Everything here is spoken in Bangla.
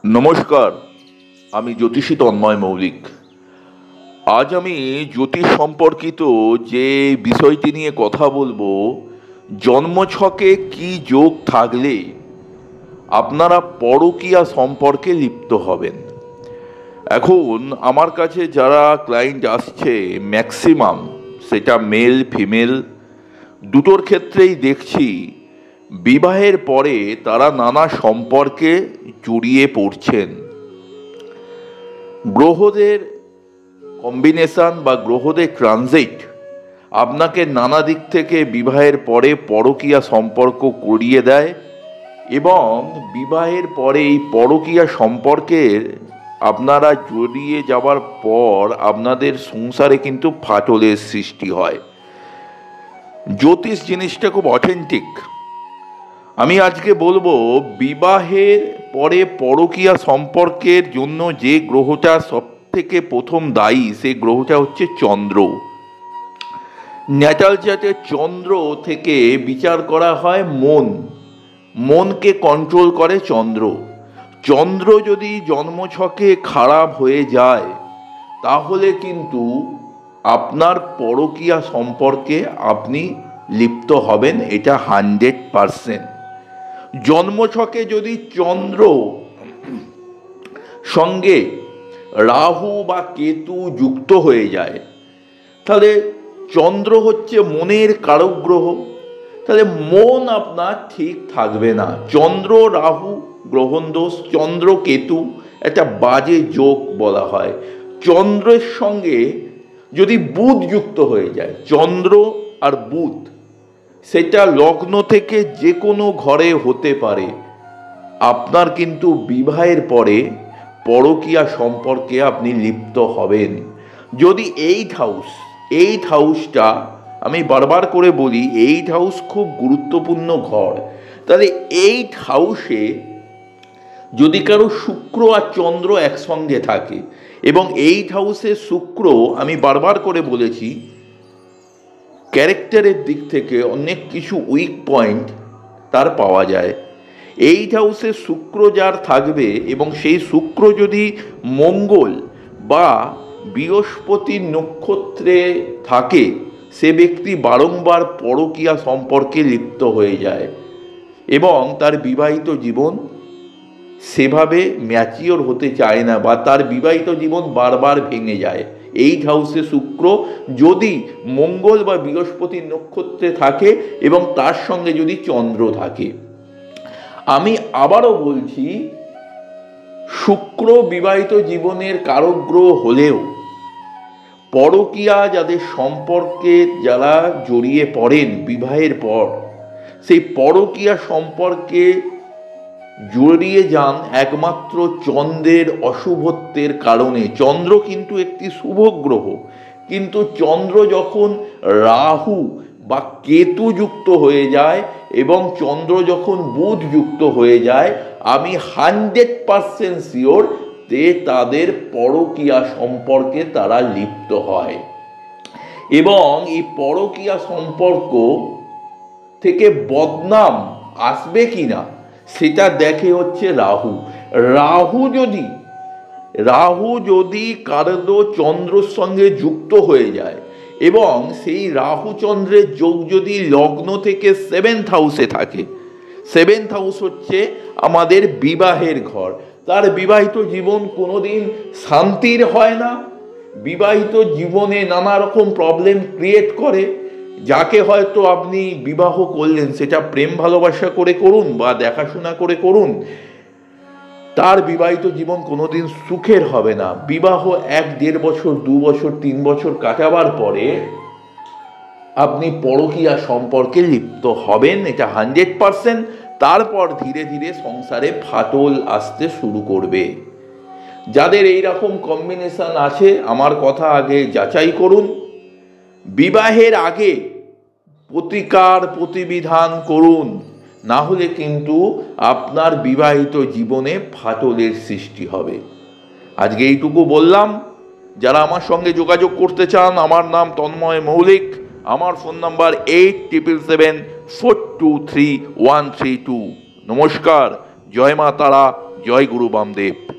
নমস্কার, আমি জ্যোতিষী তন্ময় মৌলিক। আজ আমি জ্যোতিষ সম্পর্কিত যে বিষয়টি নিয়ে কথা বলবো, জন্মছকে কি যোগ থাকলে আপনারা পরকীয়া সম্পর্কে লিপ্ত হবেন। এখন আমার কাছে যারা ক্লায়েন্ট আসছে, ম্যাক্সিমাম সেটা মেল ফিমেল দুটোর ক্ষেত্রেই দেখছি বিবাহের পরে তারা নানা সম্পর্কে জড়িয়ে পড়ছেন। গ্রহদের কম্বিনেশন বা গ্রহদের ট্রানজিট আপনাকে নানা দিক থেকে বিবাহের পরে পরকীয়া সম্পর্ক করিয়ে দেয় এবং বিবাহের পরে এই পরকীয়া সম্পর্কের আপনারা জড়িয়ে যাওয়ার পর আপনাদের সংসারে কিন্তু ফাটলের সৃষ্টি হয়। জ্যোতিষ জিনিসটা খুব অথেন্টিক। আমি আজকে বলবো বিবাহের পরে পরকীয়া সম্পর্কের জন্য যে গ্রহটা সব থেকে প্রথম দায়ী, সেই গ্রহটা হচ্ছে চন্দ্র। ন্যাটাল চার্টে চন্দ্র থেকে বিচার করা হয় মনকে কন্ট্রোল করে চন্দ্র। চন্দ্র যদি জন্মছকে খারাপ হয়ে যায় তাহলে কিন্তু আপনার পরকীয়া সম্পর্কে আপনি লিপ্ত হবেন, এটা 100%। জন্মছকে যদি চন্দ্র সঙ্গে রাহু বা কেতু যুক্ত হয়ে যায়, তাহলে চন্দ্র হচ্ছে মনের কারক গ্রহ, তাহলে মন আপনার ঠিক থাকবে না। চন্দ্র রাহু গ্রহণ দোষ, চন্দ্র কেতু একটা বাজে যোগ বলা হয়। চন্দ্রের সঙ্গে যদি বুধ যুক্ত হয়ে যায়, চন্দ্র আর বুধ, সেটা লগ্ন থেকে যে কোনো ঘরে হতে পারে, আপনার কিন্তু বিবাহের পরে পরকীয়া সম্পর্কে আপনি লিপ্ত হবেন। যদি এইট হাউসটা, আমি বারবার করে বলি, 8 হাউস খুব গুরুত্বপূর্ণ ঘর, তাহলে 8 হাউসে যদি কারো শুক্র আর চন্দ্র একসঙ্গে থাকে, এবং 8 হাউসে শুক্র, আমি বারবার করে বলেছি, ক্যারেক্টারের দিক থেকে অনেক কিছু উইক পয়েন্ট তার পাওয়া যায়। 8 হাউসে শুক্র যার থাকবে এবং সেই শুক্র যদি মঙ্গল বা বৃহস্পতির নক্ষত্রে থাকে, সে ব্যক্তি বারংবার পরকীয়া সম্পর্কে লিপ্ত হয়ে যায় এবং তার বিবাহিত জীবন সেভাবে ম্যাচিওর হতে চায় না, বা তার বিবাহিত জীবন বারবার ভেঙে যায়। 8 হাউসে শুক্র যদি মঙ্গল বা বৃহস্পতির নক্ষত্রে থাকে এবং তার সঙ্গে যদি চন্দ্র থাকে। আমি আবারও বলছি, শুক্র বিবাহিত জীবনের কারক গ্রহ হলেও পরকীয়া যাদের সম্পর্কে যারা জড়িয়ে পড়েন বিবাহের পর, সেই পরকীয়া সম্পর্কে জড়িয়ে যান একমাত্র চন্দ্রের অশুভত্বের কারণে। চন্দ্র কিন্তু একটি শুভ গ্রহ, কিন্তু চন্দ্র যখন রাহু বা কেতু যুক্ত হয়ে যায় এবং চন্দ্র যখন বুধ যুক্ত হয়ে যায়, আমি 100% শিওর যে তাদের পরকীয়া সম্পর্কে তারা লিপ্ত হয়। এবং এই পরকীয়া সম্পর্ক থেকে বদনাম আসবে কিনা সেটা দেখে হচ্ছে রাহু যদি কারো চন্দ্রর সঙ্গে যুক্ত হয়ে যায় এবং সেই রাহু চন্দ্রের যোগ যদি লগ্ন থেকে 7th হাউসে থাকে, 7th হাউস হচ্ছে আমাদের বিবাহের ঘর, তার বিবাহিত জীবন কোনোদিন শান্তির হয় না, বিবাহিত জীবনে নানা রকম প্রবলেম ক্রিয়েট করে। যাকে হয়তো আপনি বিবাহ করলেন, সেটা প্রেম ভালোবাসা করে করুন বা দেখাশোনা করে করুন, তার বিবাহিত জীবন কোনোদিন সুখের হবে না। বিবাহ 1-1.5 বছর, 2 বছর, 3 বছর কাটাবার পরে আপনি পরকীয়া সম্পর্কে লিপ্ত হবেন, এটা 100%। তারপর ধীরে ধীরে সংসারে ফাটল আসতে শুরু করবে। যাদের এই রকম কম্বিনেশন আছে, আমার কথা আগে যাচাই করুন। বিবাহের আগে প্রতিবিধান করুন, না হলে কিন্তু আপনার বিবাহিত জীবনে ফাটলের সৃষ্টি হবে। আজকে এইটুকু বললাম। যারা আমার সঙ্গে যোগাযোগ করতে চান, আমার নাম তন্ময় মৌলিক, আমার ফোন নাম্বার 8777423132। নমস্কার, জয় মা তারা, জয় গুরু বামদেব।